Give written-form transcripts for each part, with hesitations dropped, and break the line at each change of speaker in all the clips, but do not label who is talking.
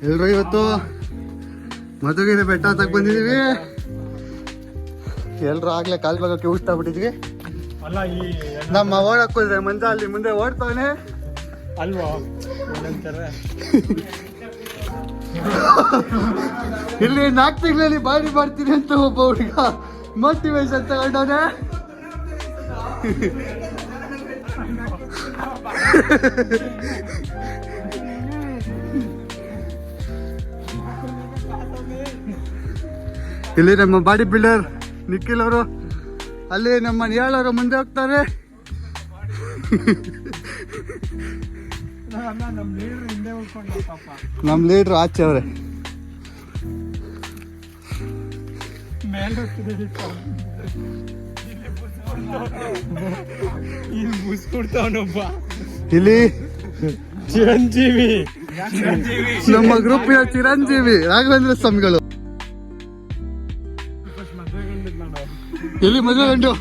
ಎಲ್ರು ಇವತ್ತು ಮಧುಗಿರಿ ಬೆಟ್ಟ ಹತ್ತಕ್ ಬಂದಿದೀವಿ. ಎಲ್ರು ಆಗ್ಲೇ ಕಾಲ್ ಭಾಗಕ್ಕೆ ಊಷ್ಟಾಗ್ಬಿಟ್ಟಿದ್ವಿ. ನಮ್ಮ ಓಡಕ್ ಹೋದ್ರೆ ಮಂಜ ಅಲ್ಲಿ ಮುಂದೆ ಓಡ್ತಾವನೆ
ಅಲ್ವಾ.
ಇಲ್ಲಿ 4 ತಿಂಗಳಲ್ಲಿ ಬಾಡಿ ಮಾಡ್ತೀನಿ ಅಂತ ಒಬ್ಬ ಹುಡುಗ ಮೋಟಿವೇಶನ್ ತಗೊಂಡವನೆ. ಇಲ್ಲಿ ನಮ್ಮ ಬಾಡಿ ಬಿಲ್ಡರ್ ನಿಖಿಲ್ ಅವರು, ಅಲ್ಲಿ ನಮ್ಮ ನಿಯಾಳವರು ಮುಂದೆ ಹೋಗ್ತಾರೆ. ನಮ್ಮ ಲೀಡ್ರು ಆಚೆ ಅವ್ರೆ. ಇಲ್ಲಿ
ಚಿರಂಜೀವಿ,
ನಮ್ಮ ಗ್ರೂಪಿನ ಚಿರಂಜೀವಿ ರಾಘವೇಂದ್ರ ಸ್ವಾಮಿಗಳು. ಎಲ್ಲಿ ಮದುವೆ ಗಂಡು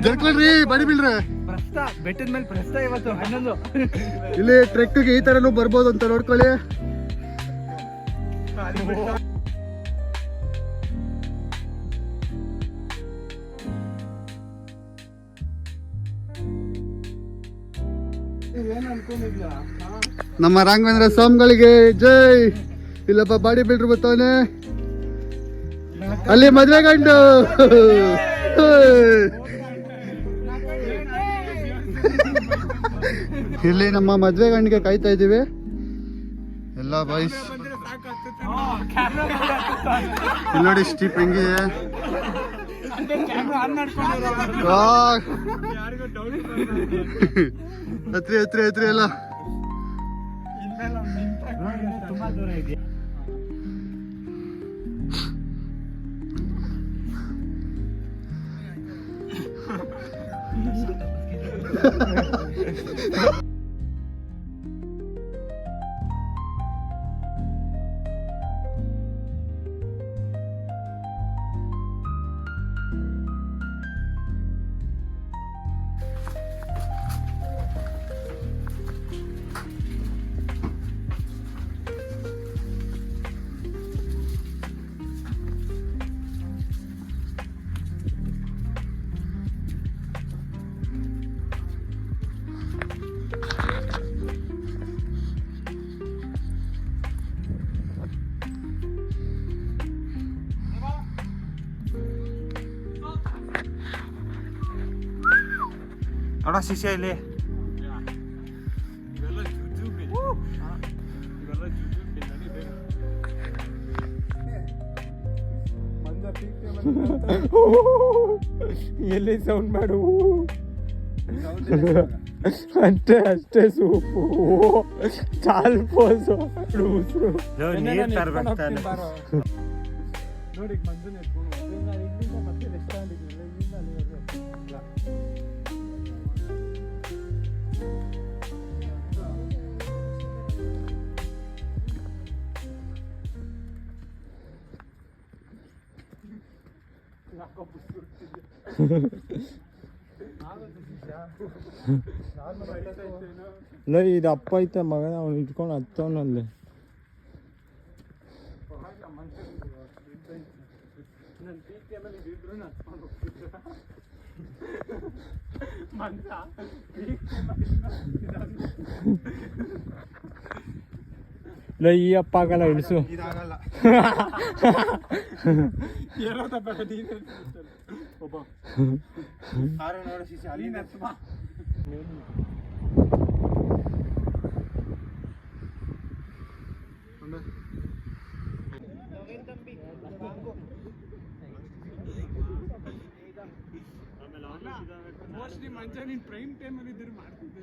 ಜರ್ಕೊಳ್ರಿ ಬಾಡಿ ಬಿಲ್ಡ್ರೆ.
ಬೆಟ್ಟದ ಮೇಲೆ ಪ್ರಸ್ತ ಇವತ್ತು 11.
ಇಲ್ಲಿ ಟ್ರೆಕ್ಗೆ ಈ ತರನು ಬರ್ಬೋದು ಅಂತ ನೋಡ್ಕೊಳ್ಳಿ. ನಮ್ಮ ರಾಘವೇಂದ್ರ ಸ್ವಾಮಿಗಳಿಗೆ ಜೈ. ಇಲ್ಲಪ್ಪ ಬಾಡಿ ಬಿಲ್ಡ್ರು ಬರ್ತಾವನೆ. ಅಲ್ಲಿ ಮದುವೆ ಗಂಡು. ಇಲ್ಲಿ ನಮ್ಮ ಮದುವೆ ಗಂಡಿಗೆ ಕಾಯ್ತಾ ಇದ್ದೀವಿ ಎಲ್ಲ ಬಾಯ್ಸ್. ಇಲ್ಲಿ ನೋಡಿ ಸ್ಟೀಪ್ ಹೆಂಗಿದೆ. ಹತ್ರಿ ಎಲ್ಲ
ನೋಡ ಶಿಷ್ಯ ಇಲ್ಲಿ. ಎಲ್ಲಿ ಸೌಂಡ್ ಮಾಡು. ಅಷ್ಟೇ ಸೂಪು ಚಾಲ್ ಪೋಸು ನೀರ್ ತರ್ಬೇಕು ನೋಡಿ. ಮಂಜು ಮತ್ತೆ ರೆಸ್ಟೋರೆಂಟ್ ಇದು ಅಪ್ಪ ಐತೆ ಮಗನ, ಅವ್ನು ಇಟ್ಕೊಂಡು ಹತ್ತವನಲ್ಲಿ. ಈ ಅಪ್ಪ ಆಗಲ್ಲ, ಇಳಿಸು. ಮೋಸ್ಟ್ಲಿ ಮಂಚ ನೀನು ಪ್ರೈಮ್ ಟೈಮಲ್ಲಿ ಇದ್ರೆ ಮಾಡ್ತಿದ್ದೆ.